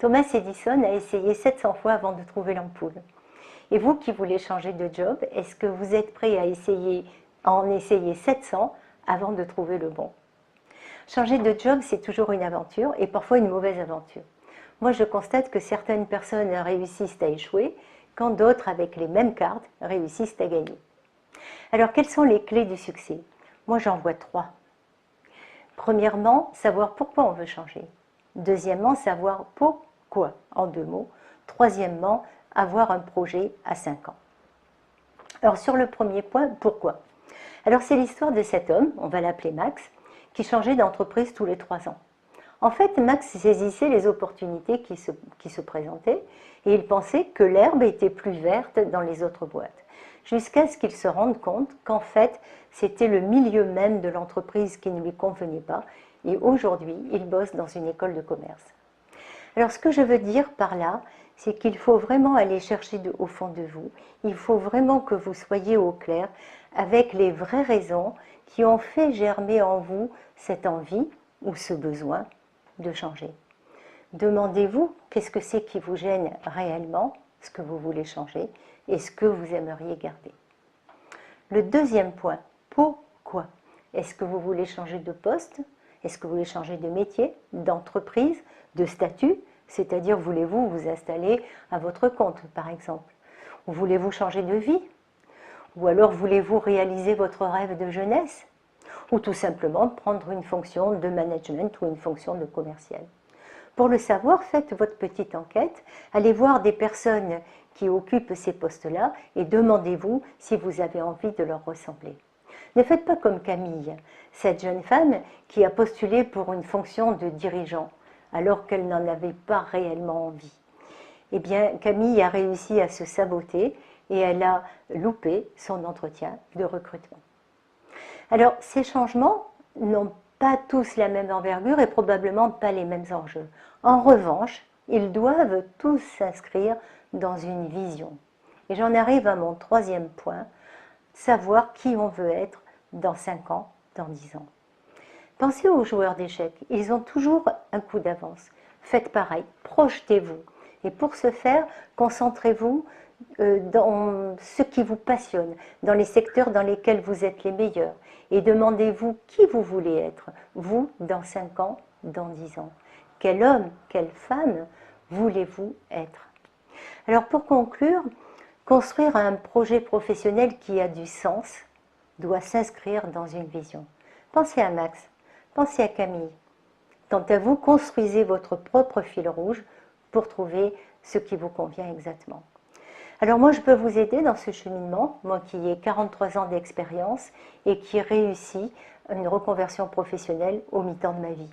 Thomas Edison a essayé 700 fois avant de trouver l'ampoule. Et vous qui voulez changer de job, est-ce que vous êtes prêt à en essayer 700 avant de trouver le bon? Changer de job, c'est toujours une aventure et parfois une mauvaise aventure. Moi, je constate que certaines personnes réussissent à échouer, quand d'autres, avec les mêmes cartes, réussissent à gagner. Alors, quelles sont les clés du succès? Moi, j'en vois 3. Premièrement, savoir pourquoi on veut changer. Deuxièmement, savoir pourquoi, en 2 mots. Troisièmement, avoir un projet à 5 ans. Alors, sur le premier point, pourquoi? Alors, c'est l'histoire de cet homme, on va l'appeler Max, qui changeait d'entreprise tous les 3 ans. En fait, Max saisissait les opportunités qui se présentaient et il pensait que l'herbe était plus verte dans les autres boîtes. Jusqu'à ce qu'il se rende compte qu'en fait, c'était le milieu même de l'entreprise qui ne lui convenait pas et aujourd'hui, il bosse dans une école de commerce. Alors, ce que je veux dire par là, c'est qu'il faut vraiment aller chercher au fond de vous. Il faut vraiment que vous soyez au clair avec les vraies raisons qui ont fait germer en vous cette envie ou ce besoin de changer. Demandez-vous qu'est-ce que c'est qui vous gêne réellement, ce que vous voulez changer et ce que vous aimeriez garder. Le deuxième point, pourquoi? Est-ce que vous voulez changer de poste? Est-ce que vous voulez changer de métier, d'entreprise, de statut? C'est-à-dire, voulez-vous vous installer à votre compte, par exemple? Ou voulez-vous changer de vie? Ou alors voulez-vous réaliser votre rêve de jeunesse? Ou tout simplement prendre une fonction de management ou une fonction de commercial? Pour le savoir, faites votre petite enquête, allez voir des personnes qui occupent ces postes-là et demandez-vous si vous avez envie de leur ressembler. Ne faites pas comme Camille, cette jeune femme qui a postulé pour une fonction de dirigeant alors qu'elle n'en avait pas réellement envie. Eh bien, Camille a réussi à se saboter et elle a loupé son entretien de recrutement. Alors, ces changements n'ont pas tous la même envergure et probablement pas les mêmes enjeux. En revanche, ils doivent tous s'inscrire dans une vision. Et j'en arrive à mon troisième point, savoir qui on veut être dans 5 ans, dans 10 ans. Pensez aux joueurs d'échecs, ils ont toujours un coup d'avance. Faites pareil, projetez-vous. Et pour ce faire, concentrez-vous dans ce qui vous passionne, dans les secteurs dans lesquels vous êtes les meilleurs. Et demandez-vous qui vous voulez être, vous, dans 5 ans, dans 10 ans. Quel homme, quelle femme voulez-vous être? Alors pour conclure, construire un projet professionnel qui a du sens doit s'inscrire dans une vision. Pensez à Max, pensez à Camille. Quant à vous, construisez votre propre fil rouge pour trouver ce qui vous convient exactement. Alors moi, je peux vous aider dans ce cheminement, moi qui ai 43 ans d'expérience et qui réussit une reconversion professionnelle au mi-temps de ma vie.